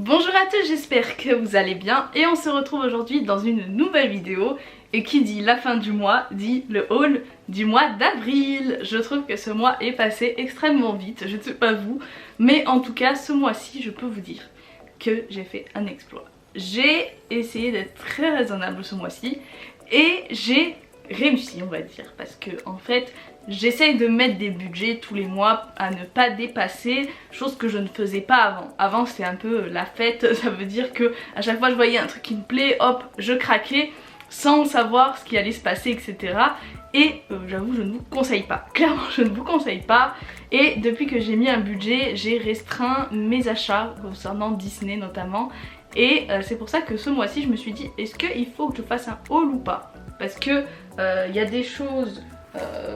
Bonjour à tous, j'espère que vous allez bien et on se retrouve aujourd'hui dans une nouvelle vidéo. Et qui dit la fin du mois dit le haul du mois d'avril. Je trouve que ce mois est passé extrêmement vite, je ne sais pas vous, mais en tout cas ce mois-ci je peux vous dire que j'ai fait un exploit. J'ai essayé d'être très raisonnable ce mois-ci et j'ai réussi, on va dire, parce que en fait j'essaye de mettre des budgets tous les mois à ne pas dépasser, chose que je ne faisais pas avant. Avant c'était un peu la fête, ça veut dire que à chaque fois je voyais un truc qui me plaît, hop, je craquais sans savoir ce qui allait se passer, etc. Et j'avoue je ne vous conseille pas, clairement je ne vous conseille pas. Et depuis que j'ai mis un budget, j'ai restreint mes achats concernant Disney notamment. Et c'est pour ça que ce mois-ci je me suis dit, est-ce qu'il faut que je fasse un haul ou pas? Parce que il y a des choses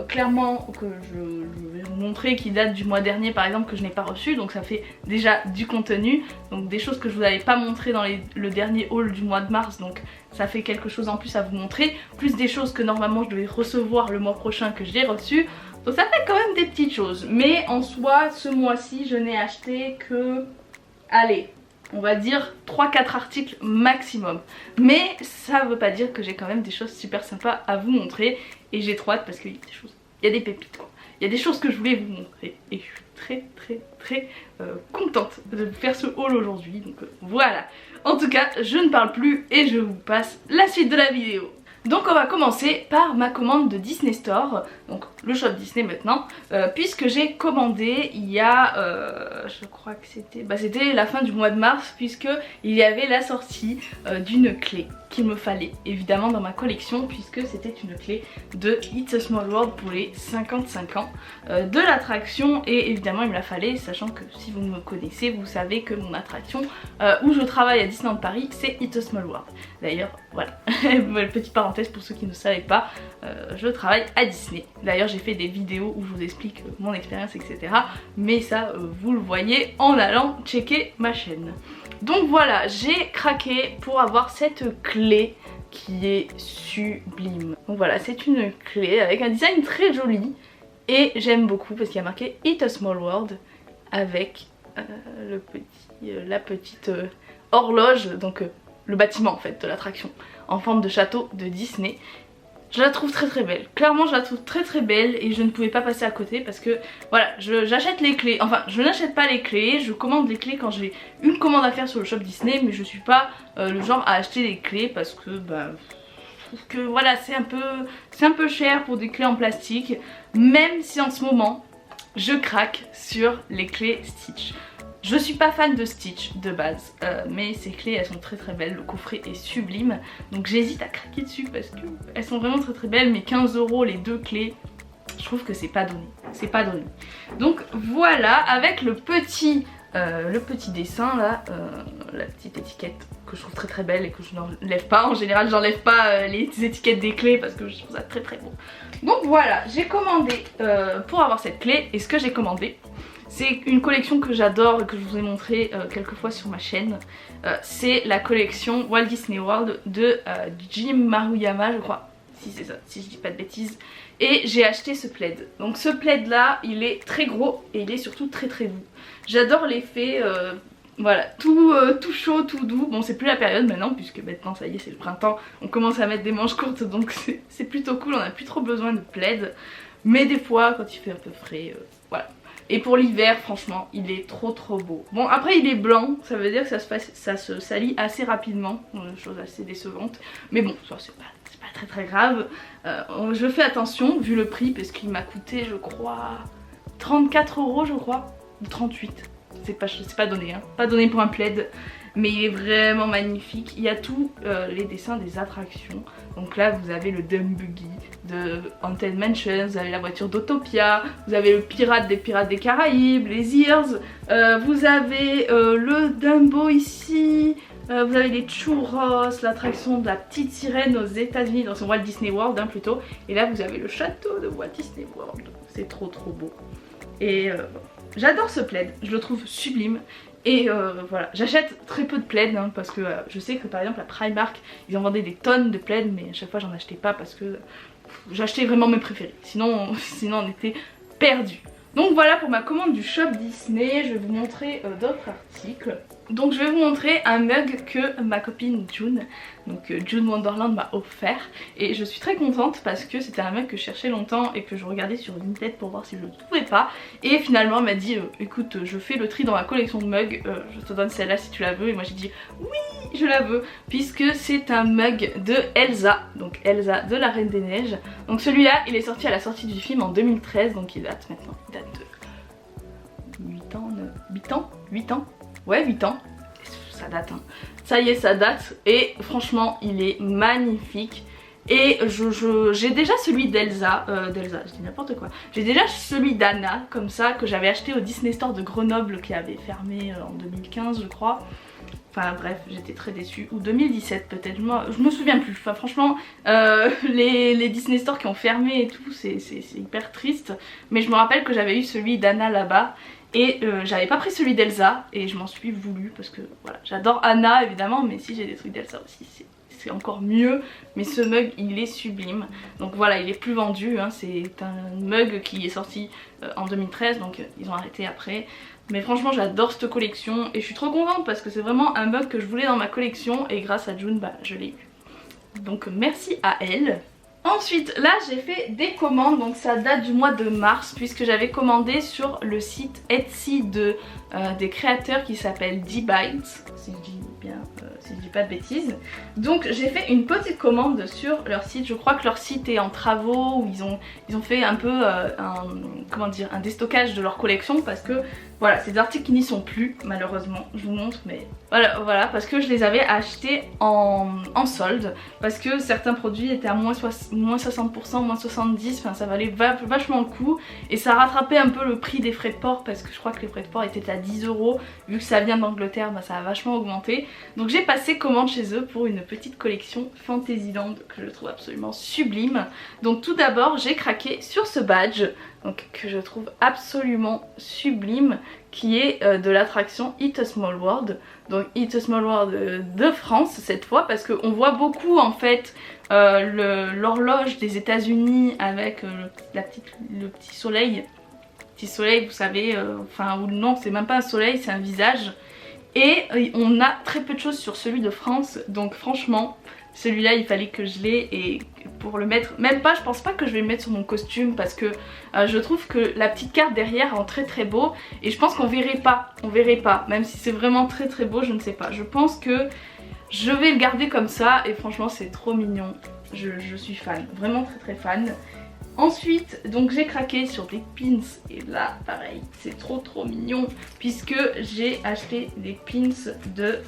clairement que je vais vous montrer qui datent du mois dernier par exemple, que je n'ai pas reçu, donc ça fait déjà du contenu, donc des choses que je vous avais pas montré dans le dernier haul du mois de mars, donc ça fait quelque chose en plus à vous montrer, plus des choses que normalement je devais recevoir le mois prochain que j'ai reçu, donc ça fait quand même des petites choses. Mais en soi ce mois-ci je n'ai acheté que, allez, on va dire 3-4 articles maximum. Mais ça veut pas dire que j'ai quand même des choses super sympas à vous montrer. Et j'ai trop hâte parce qu'il y a des choses, il y a des pépites quoi. Il y a des choses que je voulais vous montrer. Et je suis très contente de vous faire ce haul aujourd'hui. Donc voilà. En tout cas, je ne parle plus et je vous passe la suite de la vidéo. Donc on va commencer par ma commande de Disney Store, donc le shop Disney maintenant, puisque j'ai commandé il y a, je crois que c'était la fin du mois de mars, puisque il y avait la sortie d'une clé qu'il me fallait évidemment dans ma collection, puisque c'était une clé de It's a Small World pour les 55 ans de l'attraction, et évidemment il me la fallait, sachant que si vous me connaissez vous savez que mon attraction où je travaille à Disneyland Paris c'est It's a Small World. D'ailleurs voilà, petite parenthèse pour ceux qui ne savaient pas, je travaille à Disney. D'ailleurs j'ai fait des vidéos où je vous explique mon expérience etc, mais ça vous le voyez en allant checker ma chaîne. Donc voilà, j'ai craqué pour avoir cette clé qui est sublime. Donc voilà, c'est une clé avec un design très joli et j'aime beaucoup parce qu'il y a marqué It's a Small World avec la petite horloge, donc le bâtiment en fait de l'attraction en forme de château de Disney. Je la trouve très belle, clairement je la trouve très belle et je ne pouvais pas passer à côté parce que voilà, j'achète les clés, enfin je n'achète pas les clés, je commande les clés quand j'ai une commande à faire sur le shop Disney, mais je suis pas le genre à acheter les clés parce que bah, je trouve que voilà c'est un peu cher pour des clés en plastique, même si en ce moment je craque sur les clés Stitch. Je suis pas fan de Stitch de base, mais ces clés elles sont très belles, le coffret est sublime, donc j'hésite à craquer dessus parce que elles sont vraiment très belles, mais 15 € les deux clés, je trouve que c'est pas donné, c'est pas donné. Donc voilà, avec le petit dessin là, la petite étiquette que je trouve très belle et que je n'enlève pas, en général j'enlève pas les étiquettes des clés parce que je trouve ça très beau. Donc voilà, j'ai commandé pour avoir cette clé, et ce que j'ai commandé, c'est une collection que j'adore et que je vous ai montré quelques fois sur ma chaîne. C'est la collection Walt Disney World de Jim Maruyama, je crois. Si c'est ça, si je dis pas de bêtises. Et j'ai acheté ce plaid. Donc ce plaid là, il est très gros et il est surtout très doux. J'adore l'effet, voilà, tout chaud, tout doux. Bon c'est plus la période maintenant puisque maintenant ça y est c'est le printemps. On commence à mettre des manches courtes donc c'est plutôt cool, on n'a plus trop besoin de plaid. Mais des fois quand il fait un peu frais, voilà. Et pour l'hiver franchement il est trop beau. Bon après il est blanc, ça veut dire que ça se salit assez rapidement, chose assez décevante. Mais bon ça c'est pas très grave. Je fais attention vu le prix parce qu'il m'a coûté je crois 34 € je crois, ou 38. C'est pas donné hein, pas donné pour un plaid. Mais il est vraiment magnifique, il y a tous les dessins des attractions. Donc là vous avez le Dumb Buggy de Haunted Mansion, vous avez la voiture d'Autopia, vous avez le pirate des Pirates des Caraïbes, les Ears, vous avez le Dumbo ici, vous avez les Churros, l'attraction de la petite sirène aux États-Unis dans son Walt Disney World hein, plutôt. Et là vous avez le château de Walt Disney World, c'est trop beau. Et j'adore ce plaid, je le trouve sublime. Et voilà, j'achète très peu de plaids hein, parce que je sais que par exemple à Primark ils en vendaient des tonnes de plaids, mais à chaque fois j'en achetais pas parce que j'achetais vraiment mes préférés, sinon on était perdu. Donc voilà pour ma commande du shop Disney, je vais vous montrer d'autres articles. Donc je vais vous montrer un mug que ma copine June, donc June Wonderland, m'a offert. Et je suis très contente parce que c'était un mug que je cherchais longtemps et que je regardais sur Vinted pour voir si je le trouvais pas. Et finalement elle m'a dit écoute, je fais le tri dans ma collection de mugs, je te donne celle-là si tu la veux. Et moi j'ai dit oui, je la veux, puisque c'est un mug de Elsa, donc Elsa de la Reine des Neiges. Donc celui-là il est sorti à la sortie du film en 2013, donc il date maintenant, il date de 8 ans, 8 ans. Ouais, 8 ans, ça date hein. Ça y est, ça date et franchement il est magnifique. Et j'ai déjà celui d'Elsa, je dis n'importe quoi. J'ai déjà celui d'Anna comme ça que j'avais acheté au Disney Store de Grenoble qui avait fermé en 2015 je crois. Enfin bref, j'étais très déçue, ou 2017 peut-être, je me souviens plus. Enfin franchement, les Disney Store qui ont fermé et tout, c'est hyper triste. Mais je me rappelle que j'avais eu celui d'Anna là-bas. Et j'avais pas pris celui d'Elsa et je m'en suis voulu parce que voilà, j'adore Anna évidemment, mais si j'ai des trucs d'Elsa aussi c'est encore mieux. Mais ce mug il est sublime, donc voilà, il est plus vendu hein. C'est un mug qui est sorti en 2013, donc ils ont arrêté après. Mais franchement j'adore cette collection et je suis trop contente parce que c'est vraiment un mug que je voulais dans ma collection et grâce à June bah, je l'ai eu. Donc merci à elle. Ensuite là j'ai fait des commandes, donc ça date du mois de mars puisque j'avais commandé sur le site Etsy des créateurs qui s'appelle D-Bytes, si je dis bien, si je dis pas de bêtises. Donc j'ai fait une petite commande sur leur site, je crois que leur site est en travaux ou ils ont fait un peu un déstockage de leur collection parce que voilà, c'est des articles qui n'y sont plus malheureusement, je vous montre mais voilà parce que je les avais achetés en solde parce que certains produits étaient à moins 60%, moins 70%, enfin ça valait vachement le coup et ça rattrapait un peu le prix des frais de port parce que je crois que les frais de port étaient à 10 €, vu que ça vient d'Angleterre bah, ça a vachement augmenté. Donc j'ai passé commande chez eux pour une petite collection Fantasyland que je trouve absolument sublime. Donc tout d'abord j'ai craqué sur ce badge, donc que je trouve absolument sublime, qui est de l'attraction It's a Small World. Donc It's a Small World de France cette fois, parce qu'on voit beaucoup en fait l'horloge des États-Unis avec le petit soleil. Petit soleil, vous savez, enfin ou non, c'est même pas un soleil, c'est un visage. Et on a très peu de choses sur celui de France, donc franchement celui-là il fallait que je l'ai, et pour le mettre, même pas, je pense pas que je vais le mettre sur mon costume parce que je trouve que la petite carte derrière rend très très beau et je pense qu'on verrait pas, même si c'est vraiment très très beau, je ne sais pas. Je pense que je vais le garder comme ça et franchement c'est trop mignon, je suis fan, vraiment très très fan. Ensuite donc j'ai craqué sur des pins et là pareil c'est trop mignon puisque j'ai acheté des pins de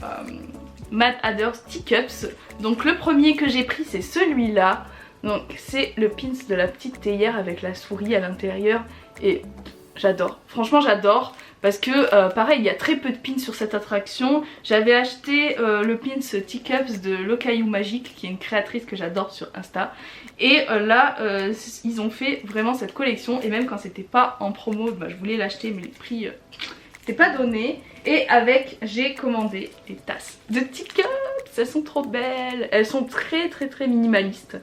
Mad Hatter Stick Ups. Donc le premier que j'ai pris c'est celui-là, donc c'est le pins de la petite théière avec la souris à l'intérieur et j'adore, franchement j'adore. Parce que pareil il y a très peu de pins sur cette attraction. J'avais acheté le pins Teacups de Locaillou Magique qui est une créatrice que j'adore sur Insta. Et là ils ont fait vraiment cette collection et même quand c'était pas en promo bah, je voulais l'acheter mais les prix n'étaient pas donnés. Et avec j'ai commandé des tasses de Teacups, elles sont trop belles. Elles sont très minimalistes.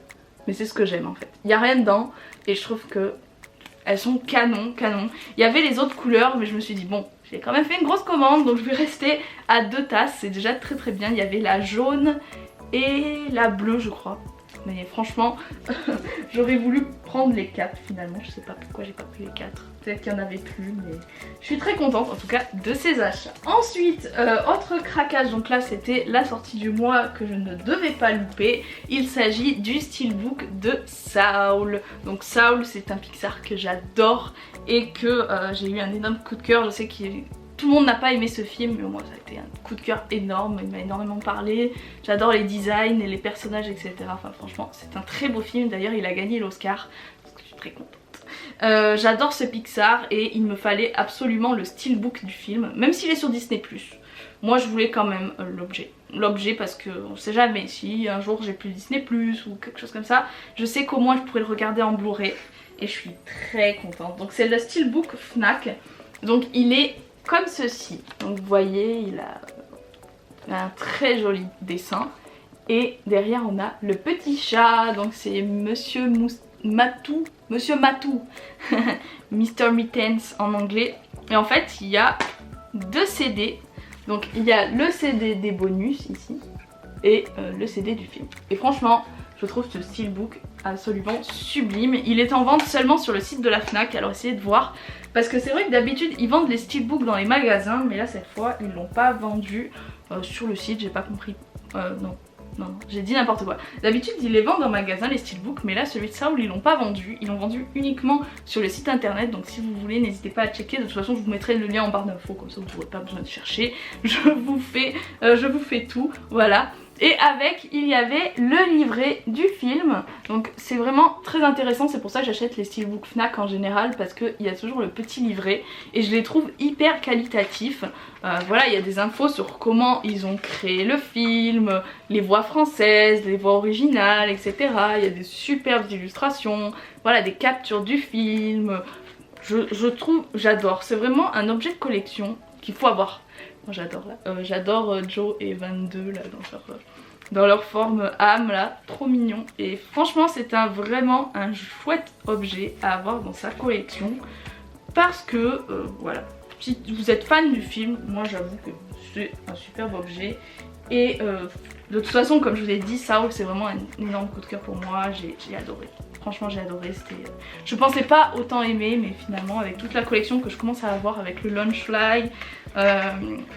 Mais c'est ce que j'aime en fait. Il n'y a rien dedans et je trouve que elles sont canon. Il y avait les autres couleurs mais je me suis dit bon, j'ai quand même fait une grosse commande donc je vais rester à 2 tasses, c'est déjà très bien. Il y avait la jaune et la bleue je crois. Mais franchement j'aurais voulu prendre les 4 finalement, je sais pas pourquoi j'ai pas pris les 4. Peut-être qu'il y en avait plus mais je suis très contente en tout cas de ces achats. Ensuite autre craquage, donc là c'était la sortie du mois que je ne devais pas louper. Il s'agit du Steelbook de Soul. Donc Soul c'est un Pixar que j'adore et que j'ai eu un énorme coup de cœur. Je sais que tout le monde n'a pas aimé ce film mais moi ça a été un coup de cœur énorme, il m'a énormément parlé. J'adore les designs et les personnages etc. Enfin franchement c'est un très beau film, d'ailleurs il a gagné l'Oscar donc je suis très contente. J'adore ce Pixar et il me fallait absolument le Steelbook du film, même s'il est sur Disney+. Moi je voulais quand même l'objet parce que on sait jamais si un jour j'ai plus Disney+ ou quelque chose comme ça. Je sais qu'au moins je pourrais le regarder en Blu-ray et je suis très contente. Donc c'est le Steelbook Fnac, donc il est comme ceci. Donc vous voyez il a un très joli dessin et derrière on a le petit chat, donc c'est Monsieur Matou, Mr. Mittens en anglais. Et en fait il y a 2 CD Donc il y a le CD des bonus ici et le CD du film. Et franchement, je trouve ce steelbook absolument sublime. Il est en vente seulement sur le site de la FNAC, alors essayez de voir. Parce que c'est vrai que d'habitude ils vendent les steelbooks dans les magasins, mais là cette fois ils l'ont pas vendu sur le site, j'ai pas compris. Non, j'ai dit n'importe quoi. D'habitude ils les vendent en magasin les steelbooks, mais là celui de Saul ils l'ont pas vendu. Ils l'ont vendu uniquement sur le site internet, donc si vous voulez n'hésitez pas à checker. De toute façon je vous mettrai le lien en barre d'infos, comme ça vous n'aurez pas besoin de chercher. Je vous fais tout, voilà. Et avec, il y avait le livret du film. Donc c'est vraiment très intéressant, c'est pour ça que j'achète les steelbooks FNAC en général, parce qu'il y a toujours le petit livret et je les trouve hyper qualitatifs. Voilà, il y a des infos sur comment ils ont créé le film, les voix françaises, les voix originales, etc. Il y a des superbes illustrations, voilà, des captures du film. Je trouve, j'adore, c'est vraiment un objet de collection qu'il faut avoir. Moi j'adore là, j'adore Joe et 22 là dans leur forme âme là, trop mignon. Et franchement c'est vraiment un chouette objet à avoir dans sa collection. Parce que voilà, si vous êtes fan du film, moi j'avoue que c'est un superbe objet. Et de toute façon comme je vous l'ai dit, Saul c'est vraiment un énorme coup de cœur pour moi, j'ai adoré. Franchement j'ai adoré, je pensais pas autant aimer, mais finalement avec toute la collection que je commence à avoir avec le Launchfly,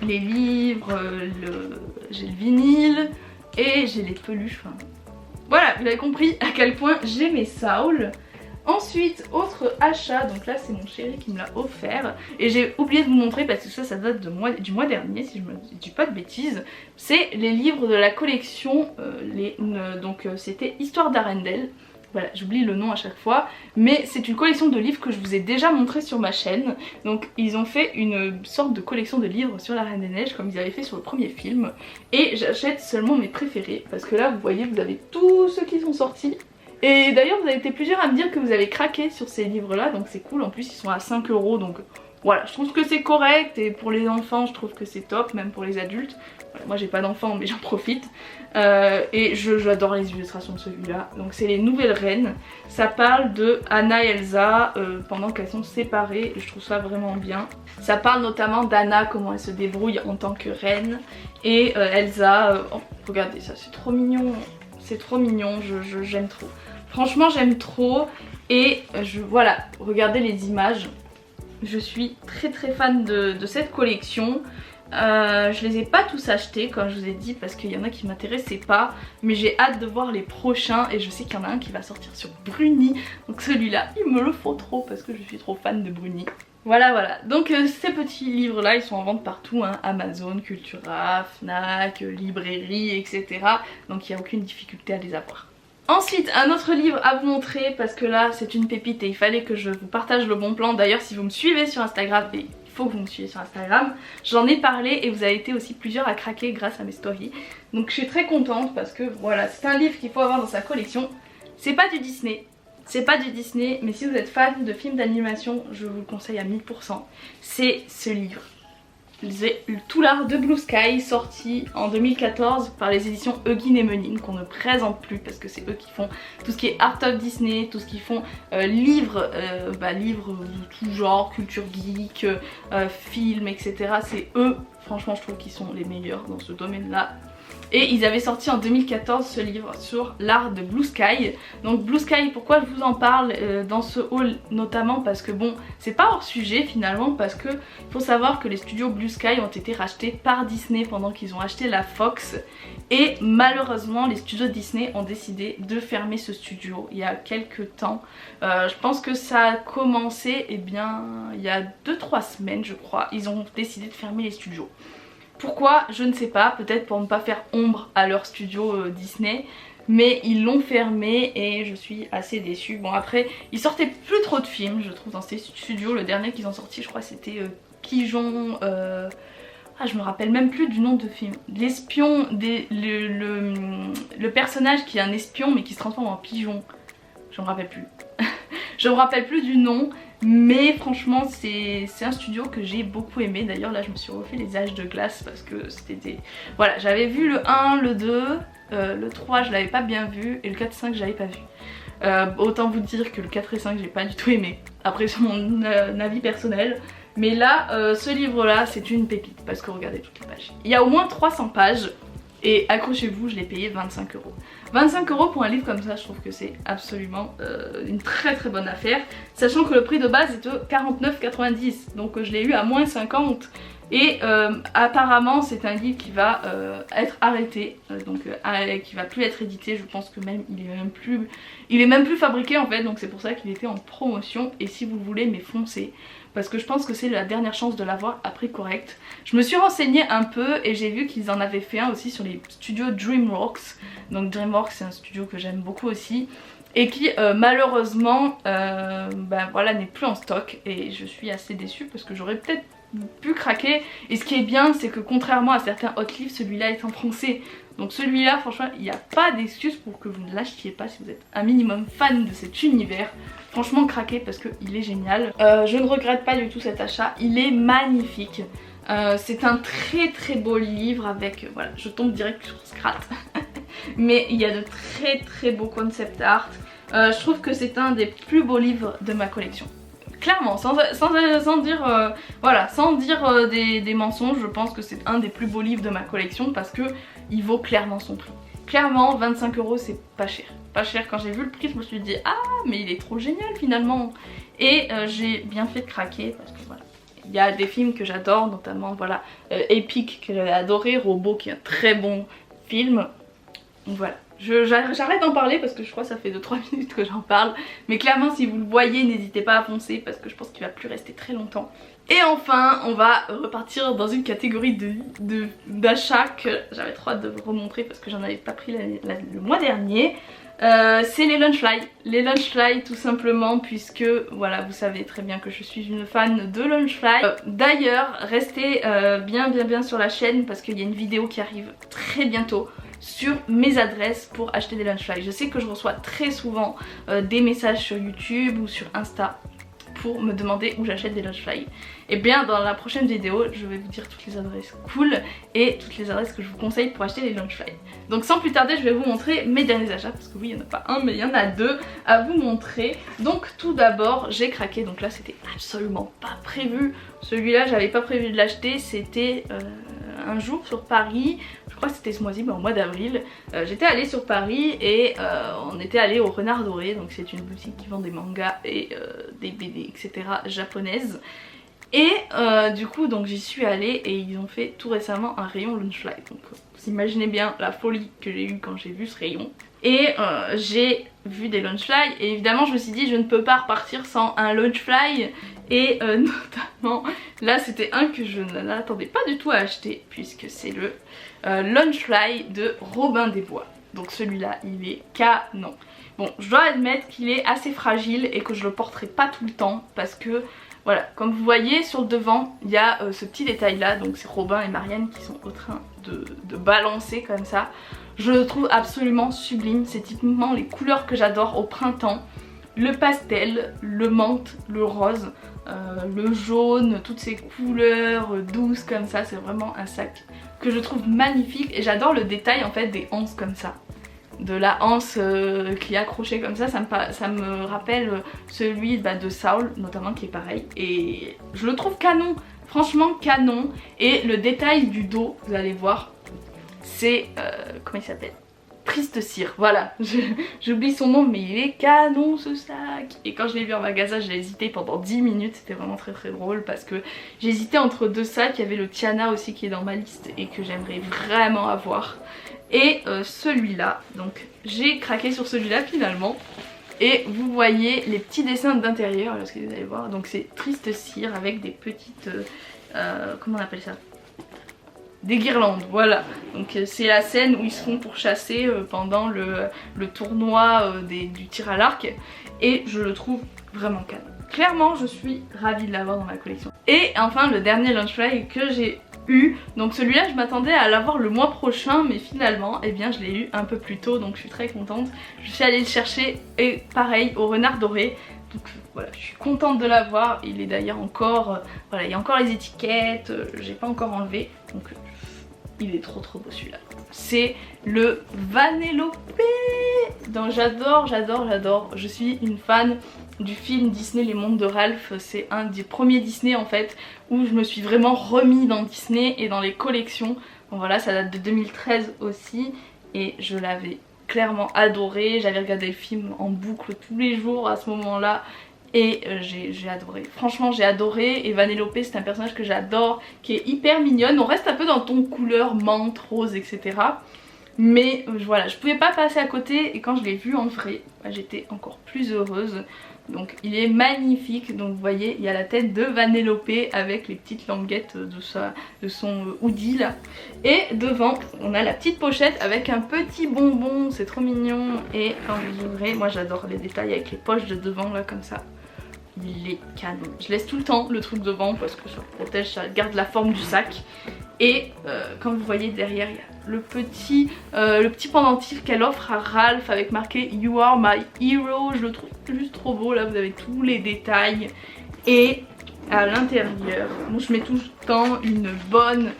les livres, j'ai le vinyle et j'ai les peluches. Enfin, voilà, vous avez compris à quel point j'aimais Saul. Ensuite, autre achat, donc là c'est mon chéri qui me l'a offert et j'ai oublié de vous montrer parce que ça date du mois dernier si je me dis pas de bêtises. C'est les livres de la collection, donc c'était Histoire d'Arendelle. Voilà, j'oublie le nom à chaque fois, mais c'est une collection de livres que je vous ai déjà montré sur ma chaîne. Donc ils ont fait une sorte de collection de livres sur la Reine des Neiges comme ils avaient fait sur le premier film. Et j'achète seulement mes préférés parce que là vous voyez vous avez tous ceux qui sont sortis. Et d'ailleurs vous avez été plusieurs à me dire que vous avez craqué sur ces livres là, donc c'est cool. En plus ils sont à 5 €, donc voilà, je trouve que c'est correct. Et pour les enfants je trouve que c'est top, même pour les adultes. Voilà, moi j'ai pas d'enfants mais j'en profite. Et j'adore les illustrations de celui-là. Donc c'est les nouvelles reines. Ça parle de Anna et Elsa pendant qu'elles sont séparées. Et je trouve ça vraiment bien. Ça parle notamment d'Anna, comment elle se débrouille en tant que reine. Et Elsa, oh, regardez ça, c'est trop mignon. C'est trop mignon, j'aime trop. Franchement j'aime trop. Et voilà, regardez les images. Je suis très fan de cette collection. Je les ai pas tous achetés comme je vous ai dit parce qu'il y en a qui m'intéressaient pas, mais j'ai hâte de voir les prochains et je sais qu'il y en a un qui va sortir sur Bruni, donc celui-là il me le faut trop parce que je suis trop fan de Bruni. Voilà, donc ces petits livres là ils sont en vente partout, hein, Amazon, Cultura, Fnac, librairie, etc. Donc il n'y a aucune difficulté à les avoir. Ensuite un autre livre à vous montrer parce que là c'est une pépite et il fallait que je vous partage le bon plan. D'ailleurs si vous me suivez sur Instagram, et il faut que vous me suiviez sur Instagram, j'en ai parlé et vous avez été aussi plusieurs à craquer grâce à mes stories. Donc je suis très contente parce que voilà, c'est un livre qu'il faut avoir dans sa collection. C'est pas du Disney, mais si vous êtes fan de films d'animation, je vous le conseille à 1000%. C'est ce livre. C'est Tout l'art de Blue Sky, sorti en 2014 par les éditions Huggin et Menin, qu'on ne présente plus parce que c'est eux qui font tout ce qui est Art of Disney, tout ce qui font livres de tout genre, culture geek, films, etc. C'est eux, franchement je trouve qu'ils sont les meilleurs dans ce domaine là. Et ils avaient sorti en 2014 ce livre sur l'art de Blue Sky. Donc Blue Sky, pourquoi je vous en parle dans ce haul notamment parce que bon, c'est pas hors sujet finalement, parce que faut savoir que les studios Blue Sky ont été rachetés par Disney pendant qu'ils ont acheté la Fox. Et malheureusement les studios Disney ont décidé de fermer ce studio il y a quelques temps. Je pense que ça a commencé il y a 2-3 semaines je crois. Ils ont décidé de fermer les studios. Pourquoi? Je ne sais pas, peut-être pour ne pas faire ombre à leur studio Disney, mais ils l'ont fermé et je suis assez déçue. Bon après, ils sortaient plus trop de films je trouve dans ces studios. Le dernier qu'ils ont sorti je crois c'était Pigeon, je me rappelle même plus du nom de film. L'espion, le personnage qui est un espion mais qui se transforme en pigeon. Je me rappelle plus. Je me rappelle plus du nom. Mais franchement c'est un studio que j'ai beaucoup aimé. D'ailleurs là je me suis refait les âges de glace parce que c'était des... Voilà, j'avais vu le 1, le 2, le 3 je l'avais pas bien vu et le 4 et 5 je l'avais pas vu. Autant vous dire que le 4 et 5 j'ai pas du tout aimé. Après sur mon avis personnel. Mais là, ce livre-là, c'est une pépite parce que regardez toutes les pages. Il y a au moins 300 pages et accrochez-vous, je l'ai payé 25 €. 25 € pour un livre comme ça, je trouve que c'est absolument une très bonne affaire. Sachant que le prix de base est de 49,90 €, donc je l'ai eu à moins 50 €. Et apparemment c'est un livre qui va être arrêté, qui va plus être édité. Je pense que même il est même plus fabriqué en fait, donc c'est pour ça qu'il était en promotion. Et si vous voulez, mais foncez, parce que je pense que c'est la dernière chance de l'avoir à prix correct. Je me suis renseignée un peu et j'ai vu qu'ils en avaient fait un aussi sur les studios DreamWorks. Donc DreamWorks, c'est un studio que j'aime beaucoup aussi, et qui malheureusement voilà, n'est plus en stock. Et je suis assez déçue parce que j'aurais peut-être pu craquer. Et ce qui est bien, c'est que contrairement à certains hot livres, celui-là est en français. Donc celui-là, franchement, il n'y a pas d'excuse pour que vous ne l'achetiez pas si vous êtes un minimum fan de cet univers. Franchement, craquez parce qu'il est génial. Je ne regrette pas du tout cet achat, il est magnifique. C'est un très beau livre avec, voilà, je tombe direct sur Scrat. Mais il y a de très beaux concept art. Je trouve que c'est un des plus beaux livres de ma collection. Clairement, sans dire, voilà, sans dire des mensonges, je pense que c'est un des plus beaux livres de ma collection parce que il vaut clairement son prix. Clairement, 25 € c'est pas cher. Pas cher, quand j'ai vu le prix, je me suis dit ah mais il est trop génial finalement. Et j'ai bien fait de craquer parce que voilà. Il y a des films que j'adore, notamment voilà, Epic que j'avais adoré, Robot qui est un très bon film. Donc voilà. J'arrête d'en parler parce que je crois que ça fait 2-3 minutes que j'en parle. Mais clairement si vous le voyez, n'hésitez pas à foncer parce que je pense qu'il va plus rester très longtemps. Et enfin on va repartir dans une catégorie d'achats que j'avais trop hâte de vous remontrer parce que j'en avais pas pris le mois dernier. C'est les Lunchfly. Les Lunchfly tout simplement puisque voilà, vous savez très bien que je suis une fan de Lunchfly. D'ailleurs restez bien sur la chaîne parce qu'il y a une vidéo qui arrive très bientôt sur mes adresses pour acheter des Lunchfly. Je sais que je reçois très souvent des messages sur YouTube ou sur Insta pour me demander où j'achète des Lunchfly. Et bien dans la prochaine vidéo je vais vous dire toutes les adresses cool et toutes les adresses que je vous conseille pour acheter des Lunchfly. Donc sans plus tarder je vais vous montrer mes derniers achats parce que oui il n'y en a pas un mais il y en a deux à vous montrer. Donc tout d'abord j'ai craqué, donc là c'était absolument pas prévu. Celui-là j'avais pas prévu de l'acheter, c'était un jour sur Paris, je crois que c'était ce mois-ci, au mois d'avril. J'étais allée sur Paris et on était allé au Renard Doré, donc c'est une boutique qui vend des mangas et des BD etc. japonaises. Et du coup donc j'y suis allée et ils ont fait tout récemment un rayon Lunchfly. Donc vous imaginez bien la folie que j'ai eue quand j'ai vu ce rayon. Et j'ai vu des Lunchfly et évidemment je me suis dit je ne peux pas repartir sans un Lunchfly. Et notamment là c'était un que je n'attendais pas du tout à acheter puisque c'est le Lunchfly de Robin des Bois. Donc celui-là il est canon. Bon je dois admettre qu'il est assez fragile et que je le porterai pas tout le temps parce que voilà, comme vous voyez sur le devant il y a ce petit détail là, donc c'est Robin et Marianne qui sont en train de balancer comme ça. Je le trouve absolument sublime, c'est typiquement les couleurs que j'adore au printemps. Le pastel, le menthe, le rose, le jaune, toutes ces couleurs douces comme ça, c'est vraiment un sac que je trouve magnifique. Et j'adore le détail en fait des anses comme ça, de la anse qui est accrochée comme ça, ça me rappelle celui de Saul notamment qui est pareil. Et je le trouve canon, franchement canon. Et le détail du dos, vous allez voir, c'est, comment il s'appelle ? Triste Cire, voilà, j'oublie son nom mais il est canon ce sac. Et quand je l'ai vu en magasin j'ai hésité pendant 10 minutes, c'était vraiment très drôle parce que j'hésitais entre deux sacs. Il y avait le Tiana aussi qui est dans ma liste et que j'aimerais vraiment avoir. Et celui-là, donc j'ai craqué sur celui-là finalement. Et vous voyez les petits dessins d'intérieur, alors que vous allez voir, donc c'est Triste Cire avec des petites, comment on appelle ça ? Des guirlandes, voilà. Donc c'est la scène où ils se font pourchasser pendant le tournoi du tir à l'arc. Et je le trouve vraiment canon. Clairement je suis ravie de l'avoir dans ma collection. Et enfin le dernier Lunchfly que j'ai eu. Donc celui-là je m'attendais à l'avoir le mois prochain, mais finalement eh bien je l'ai eu un peu plus tôt, donc je suis très contente. Je suis allée le chercher et pareil au Renard Doré. Donc voilà, je suis contente de l'avoir. Il est d'ailleurs encore, voilà, il y a encore les étiquettes, j'ai pas encore enlevé. Donc il est trop beau celui-là. C'est le Vanellope. Donc j'adore. Je suis une fan du film Disney Les Mondes de Ralph. C'est un des premiers Disney en fait où je me suis vraiment remis dans Disney et dans les collections. Bon voilà, ça date de 2013 aussi et je l'avais clairement adoré. J'avais regardé le film en boucle tous les jours à ce moment là et j'ai adoré. Franchement j'ai adoré et Vanellope c'est un personnage que j'adore, qui est hyper mignonne. On reste un peu dans ton couleur menthe, rose, etc. Mais voilà, je pouvais pas passer à côté et quand je l'ai vu en vrai, j'étais encore plus heureuse. Donc il est magnifique, donc vous voyez il y a la tête de Vanellope avec les petites languettes de son hoodie là. Et devant on a la petite pochette avec un petit bonbon, c'est trop mignon. Et quand vous ouvrez, moi j'adore les détails avec les poches de devant là comme ça. Il est canon. Je laisse tout le temps le truc devant parce que ça protège, ça garde la forme du sac. Et comme vous voyez derrière il y a le petit pendentif qu'elle offre à Ralph avec marqué You are my hero. Je le trouve juste trop beau, là vous avez tous les détails. Et à l'intérieur, bon, je mets tout le temps une bonne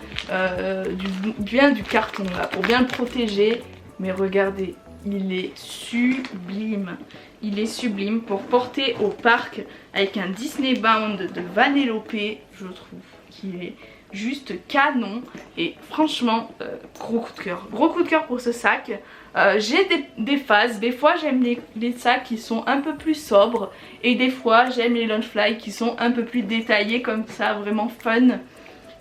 bien du carton là pour bien le protéger. Mais regardez, il est sublime. Il est sublime pour porter au parc avec un Disney Bound de Vanellope. Je trouve qu'il est juste canon et franchement gros coup de cœur pour ce sac. J'ai des phases, des fois j'aime les sacs qui sont un peu plus sobres et des fois j'aime les Loungefly qui sont un peu plus détaillés comme ça, vraiment fun.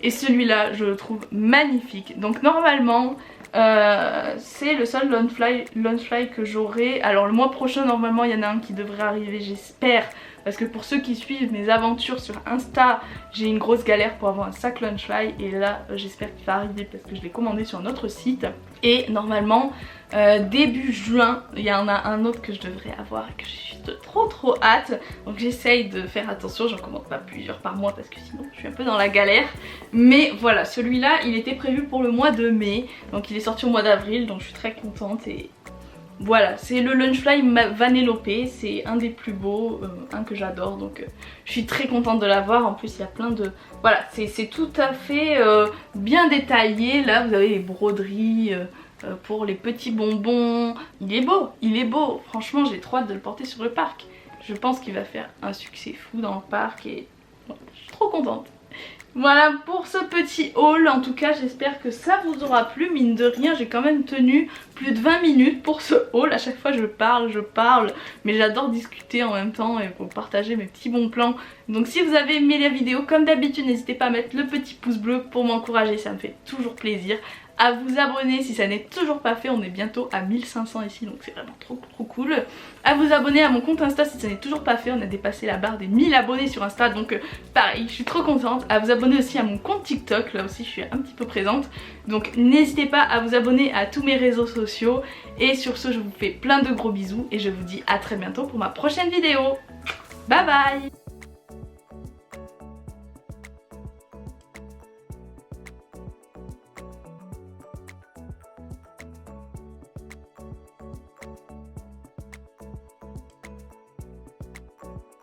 Et celui-là je le trouve magnifique. Donc normalement c'est le seul Loungefly que j'aurai. Alors le mois prochain normalement il y en a un qui devrait arriver, j'espère. Parce que pour ceux qui suivent mes aventures sur Insta, j'ai une grosse galère pour avoir un sac Loungefly. Et là j'espère qu'il va arriver parce que je l'ai commandé sur notre site. Et normalement début juin il y en a un autre que je devrais avoir et que j'ai juste trop hâte. Donc j'essaye de faire attention, j'en commande pas plusieurs par mois parce que sinon je suis un peu dans la galère. Mais voilà, celui-là il était prévu pour le mois de mai. Donc il est sorti au mois d'avril, donc je suis très contente. Et voilà, c'est le Loungefly Vanellope, c'est un des plus beaux, un que j'adore, donc je suis très contente de l'avoir. En plus il y a plein de... Voilà, c'est tout à fait bien détaillé. Là vous avez les broderies pour les petits bonbons. Il est beau, franchement j'ai trop hâte de le porter sur le parc. Je pense qu'il va faire un succès fou dans le parc et bon, je suis trop contente. Voilà pour ce petit haul, en tout cas j'espère que ça vous aura plu. Mine de rien j'ai quand même tenu plus de 20 minutes pour ce haul. À chaque fois je parle, mais j'adore discuter en même temps et pour partager mes petits bons plans. Donc si vous avez aimé la vidéo, comme d'habitude n'hésitez pas à mettre le petit pouce bleu pour m'encourager, ça me fait toujours plaisir. À vous abonner si ça n'est toujours pas fait, on est bientôt à 1500 ici donc c'est vraiment trop cool. À vous abonner à mon compte Insta si ça n'est toujours pas fait, on a dépassé la barre des 1000 abonnés sur Insta donc pareil je suis trop contente. À vous abonner aussi à mon compte TikTok, là aussi je suis un petit peu présente. Donc n'hésitez pas à vous abonner à tous mes réseaux sociaux. Et sur ce je vous fais plein de gros bisous et je vous dis à très bientôt pour ma prochaine vidéo. Bye bye.